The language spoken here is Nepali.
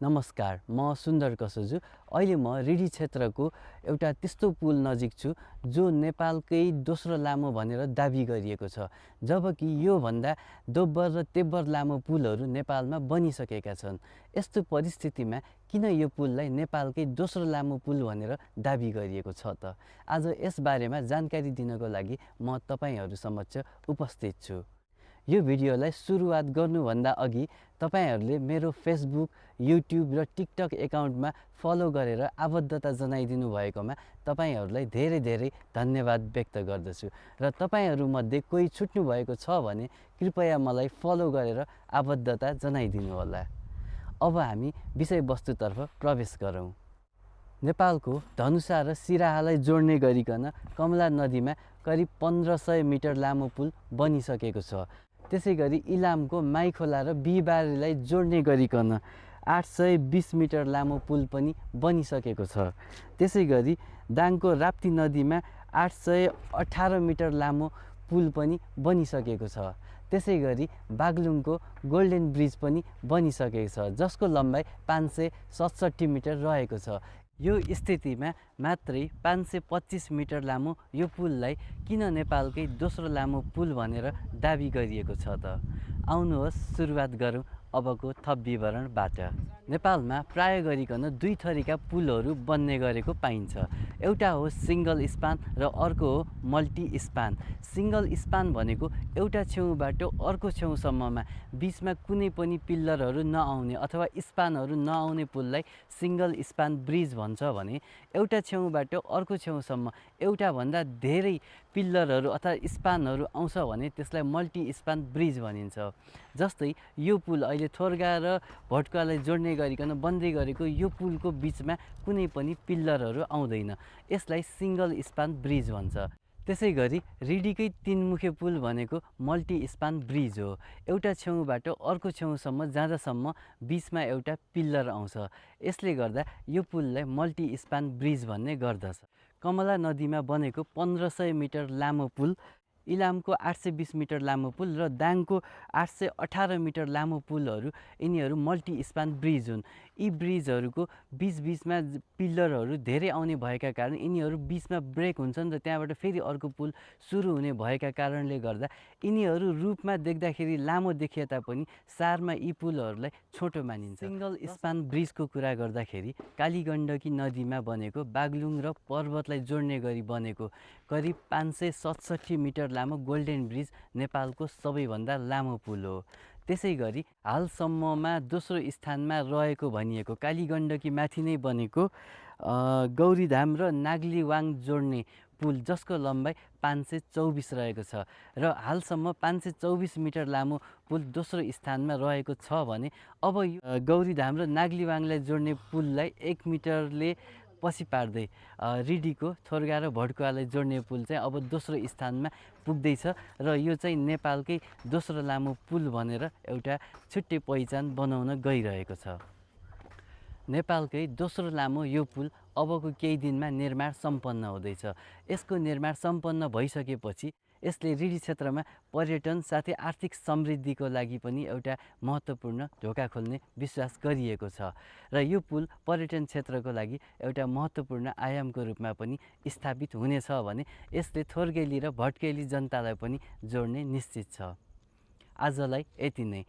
नमस्कार, म सुन्दर कसोजु। अहिले म रिडी क्षेत्रको एउटा त्यस्तो पुल नजिक छु जो नेपालकै दोस्रो लामो भनेर दाबी गरिएको छ, जबकि योभन्दा दोब्बर र तेब्बर लामो पुलहरू नेपालमा बनिसकेका छन्। यस्तो परिस्थितिमा किन यो पुललाई नेपालकै दोस्रो लामो पुल भनेर दाबी गरिएको छ त? आज यस बारेमा जानकारी दिनको लागि म तपाईहरू समक्ष उपस्थित छु। यो भिडियोलाई सुरुवात गर्नुभन्दा अघि तपाईहरूले मेरो फेसबुक, युट्युब र टिकटक एकाउन्टमा फलो गरेर आबद्धता जनाइदिनु भएकोमा तपाईहरूलाई धेरै धेरै धन्यवाद व्यक्त गर्दछु र तपाईहरूमध्ये कोही छुट्नु भएको छ भने कृपया मलाई फलो गरेर आबद्धता जनाइदिनु होला। अब हामी विषयवस्तुतर्फ प्रवेश गरौँ। नेपालको धनुषा र सिराहालाई जोड्ने गरिकन कमला नदीमा करिब 1500 मिटर लामो पुल बनिसकेको छ। त्यसैगरी इलामको माइखोला र बिहिबारेलाई जोड्ने गरिकन 820 मिटर लामो पुल पनि बनिसकेको छ। त्यसैगरी दाङको राप्ती नदीमा 818 मिटर लामो पुल पनि बनिसकेको छ। त्यसैगरी बागलुङको गोल्डेन ब्रिज पनि बनिसकेको छ, जसको लम्बाइ 567 मिटर रहेको छ। यो स्थितिमा मात्रै 525 मिटर लामो यो पुललाई किन नेपालकै दोस्रो लामो पुल भनेर दाबी गरिएको छ त? आउनुहोस् सुरुवात गरौँ अबको थप विवरणबाट। नेपालमा प्राय गरिकन दुई थरीका पुलहरू बन्ने गरेको पाइन्छ। एउटा हो सिङ्गल स्पान र अर्को हो मल्टी स्पान। सिङ्गल स्पान भनेको एउटा छेउबाट अर्को छेउसम्ममा बिचमा कुनै पनि पिल्लरहरू नआउने अथवा स्पानहरू नआउने पुललाई सिङ्गल स्पान ब्रिज भन्छ भने एउटा छेउबाट अर्को छेउसम्म एउटाभन्दा धेरै पिल्लरहरू अथवा स्पानहरू आउँछ भने त्यसलाई मल्टी स्पान ब्रिज भनिन्छ। जस्तै यो पुल अहिले थोरगा र भटकुवालाई जोड्ने गरिकन बन्दै गरेको यो पुलको बिचमा कुनै पनि पिल्लरहरू आउँदैन, यसलाई सिङ्गल स्पान ब्रिज भन्छ। त्यसैगरी रिडीकै तीनमुखे पुल भनेको मल्टी स्पान ब्रिज हो। एउटा छेउबाट अर्को छेउसम्म जाँदासम्म बिचमा एउटा पिल्लर आउँछ, यसले गर्दा यो पुललाई मल्टी स्पान ब्रिज भन्ने गर्दछ। कमला नदीमा बनेको 1500 मिटर लामो पुल, इलामको 820 मिटर लामो पुल र दाङको 818 मिटर लामो पुलहरू यिनीहरू मल्टी स्पान ब्रिज हुन्। यी ब्रिजहरूको बिचबिचमा पिल्लरहरू धेरै आउने भएका कारण यिनीहरू बिचमा ब्रेक हुन्छन् र त्यहाँबाट फेरि अर्को पुल सुरु हुने भएका कारणले गर्दा यिनीहरू रूपमा देख्दाखेरि लामो देखिए तापनि सारमा यी पुलहरूलाई छोटो मानिन्छ। सिङ्गल स्पान ब्रिजको कुरा गर्दाखेरि कालीगण्डकी नदीमा बनेको बागलुङ र पर्वतलाई जोड्ने गरी बनेको करिब 567 मिटर लामो गोल्डेन ब्रिज नेपालको सबैभन्दा लामो पुल हो। त्यसैगरी हालसम्ममा दोस्रो स्थानमा रहेको भनिएको कालीगण्डकी माथि नै बनेको गौरीधाम र नागलीवाङ जोड्ने पुल, जसको लम्बाइ 524 रहेको छ र हालसम्म 524 मिटर लामो पुल दोस्रो स्थानमा रहेको छ भने अब यो गौरीधाम र नागलीवाङलाई जोड्ने पुललाई 1 मिटरले पछि पार्दै रिडीको थोरगा र भटकुवालाई जोड्ने पुल चाहिँ अब दोस्रो स्थानमा पुग्दैछ र यो चाहिँ नेपालकै दोस्रो लामो पुल भनेर एउटा छुट्टै पहिचान बनाउन गइरहेको छ। नेपालकै दोस्रो लामो यो पुल अबको केही दिनमा निर्माण सम्पन्न हुँदैछ। यसको निर्माण सम्पन्न भइसकेपछि यसले रिडी क्षेत्रमा पर्यटन साथै आर्थिक समृद्धिको लागि पनि एउटा महत्त्वपूर्ण ढोका खोल्ने विश्वास गरिएको छ र यो पुल पर्यटन क्षेत्रको लागि एउटा महत्त्वपूर्ण आयामको रूपमा पनि स्थापित हुनेछ भने यसले थोरगेली र भटकेली जनतालाई पनि जोड्ने निश्चित छ। आजलाई यति नै।